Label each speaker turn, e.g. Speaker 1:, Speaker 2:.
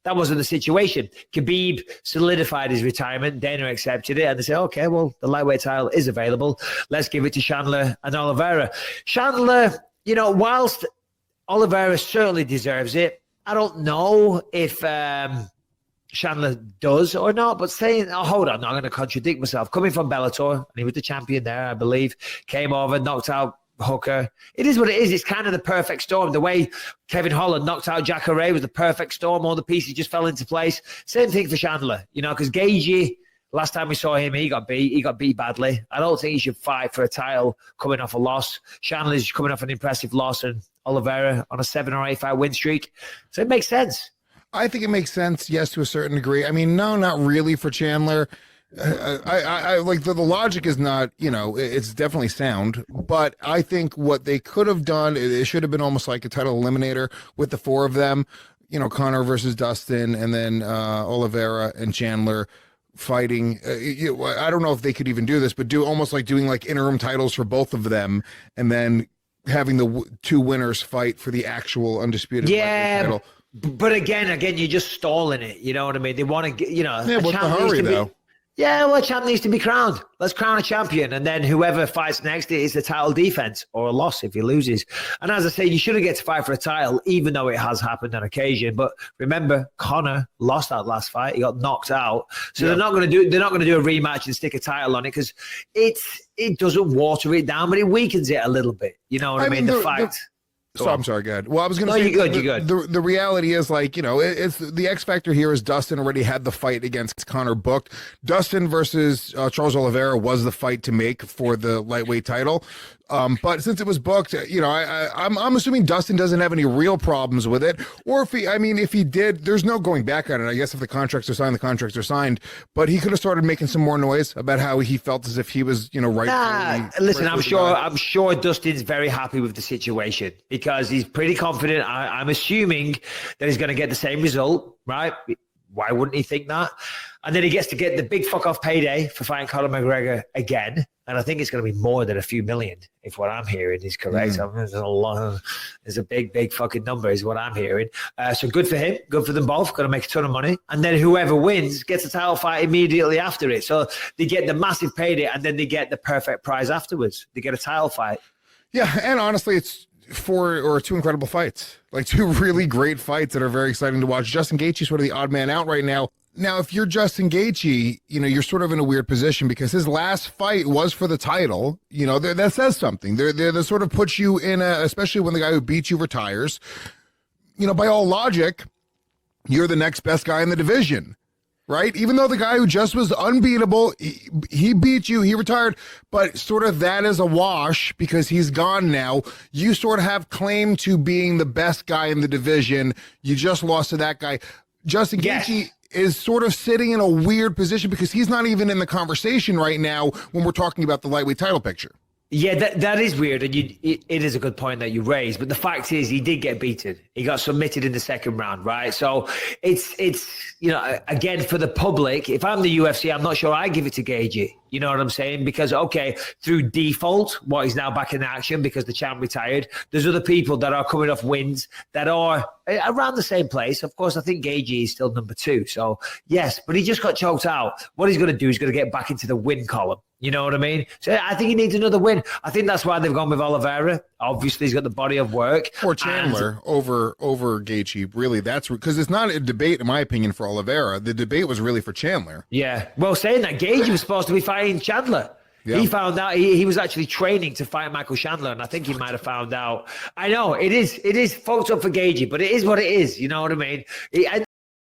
Speaker 1: that wasn't the situation. Khabib solidified his retirement. Dana accepted it, and they said, okay, well, the lightweight title is available. Let's give it to Chandler and Olivera. Chandler, whilst Olivera certainly deserves it, I don't know if Chandler does or not, but saying, hold on, I'm going to contradict myself. Coming from Bellator, and he was the champion there, I believe, came over, knocked out Hooker. It is what it is. It's kind of the perfect storm. The way Kevin Holland knocked out Jacare was the perfect storm. All the pieces just fell into place. Same thing for Chandler, because Gaethje, last time we saw him, he got beat. He got beat badly. I don't think he should fight for a title coming off a loss. Chandler's coming off an impressive loss, and Olivera on a 7 or 8 fight win streak. So it makes sense.
Speaker 2: I think it makes sense, yes, to a certain degree. I mean, no, not really for Chandler. I like the logic is not, it's definitely sound, but I think what they could have done, it should have been almost like a title eliminator with the 4 of them, Conor versus Dustin, and then Olivera and Chandler fighting. I don't know if they could even do this, but doing like interim titles for both of them, and then having the 2 winners fight for the actual undisputed title.
Speaker 1: But again, you're just stalling it. You know what I mean? They want to get,
Speaker 2: what's the hurry though?
Speaker 1: A champ needs to be crowned. Let's crown a champion. And then whoever fights next is the title defense or a loss if he loses. And as I say, you shouldn't get to fight for a title, even though it has happened on occasion. But remember, Conor lost that last fight. He got knocked out. So they're not going to do a rematch and stick a title on it because it doesn't water it down, but it weakens it a little bit. You know what I mean? The fight.
Speaker 2: So I'm sorry, go ahead. Well, I was going to say,
Speaker 1: you're good.
Speaker 2: The reality is it's the X factor here is Dustin already had the fight against Conor booked. Dustin versus Charles Olivera was the fight to make for the lightweight title. But since it was booked, I'm assuming Dustin doesn't have any real problems with it. Or if he did, there's no going back on it. I guess if the contracts are signed, the contracts are signed. But he could have started making some more noise about how he felt as if he was, right.
Speaker 1: Listen, I'm sure Dustin's very happy with the situation because he's pretty confident. I'm assuming that he's going to get the same result, right? Why wouldn't he think that? And then he gets to get the big fuck off payday for fighting Conor McGregor again. And I think it's going to be more than a few million, if what I'm hearing is correct. I mean, there's a big fucking number is what I'm hearing. So good for him. Good for them both. Going to make a ton of money. And then whoever wins gets a title fight immediately after it. So they get the massive payday and then they get the perfect prize afterwards. They get a title fight.
Speaker 2: Yeah, and honestly, it's 2 incredible fights. Like 2 really great fights that are very exciting to watch. Justin Gaethje's sort of the odd man out right now. Now, if you're Justin Gaethje, you're sort of in a weird position because his last fight was for the title. That says something. They sort of puts you in especially when the guy who beat you retires. By all logic, you're the next best guy in the division, right? Even though the guy who just was unbeatable, he beat you, he retired, but sort of that is a wash because he's gone now. You sort of have claim to being the best guy in the division. You just lost to that guy. Justin Gaethje is sort of sitting in a weird position because he's not even in the conversation right now when we're talking about the lightweight title picture.
Speaker 1: Yeah, that is weird, and it is a good point that you raised. But the fact is, he did get beaten. He got submitted in the second round, right? So it's again for the public. If I'm the UFC, I'm not sure I give it to Gaethje. You know what I'm saying? Because through default, he's now back in action because the champ retired. There's other people that are coming off wins that are around the same place. Of course, I think Gaethje is still number 2. So yes, but he just got choked out. What he's going to do is going to get back into the win column. You know what I mean? So I think he needs another win. I think that's why they've gone with Olivera. Obviously, he's got the body of work.
Speaker 2: Or Chandler over Gaethje. Really, that's because it's not a debate, in my opinion, for Olivera. The debate was really for Chandler.
Speaker 1: Yeah. Well, saying that, Gaethje was supposed to be fighting Chandler. Yeah. He found out he was actually training to fight Michael Chandler, and I think he might have found out. I know it is fucked up for Gaethje, but it is what it is. You know what I mean?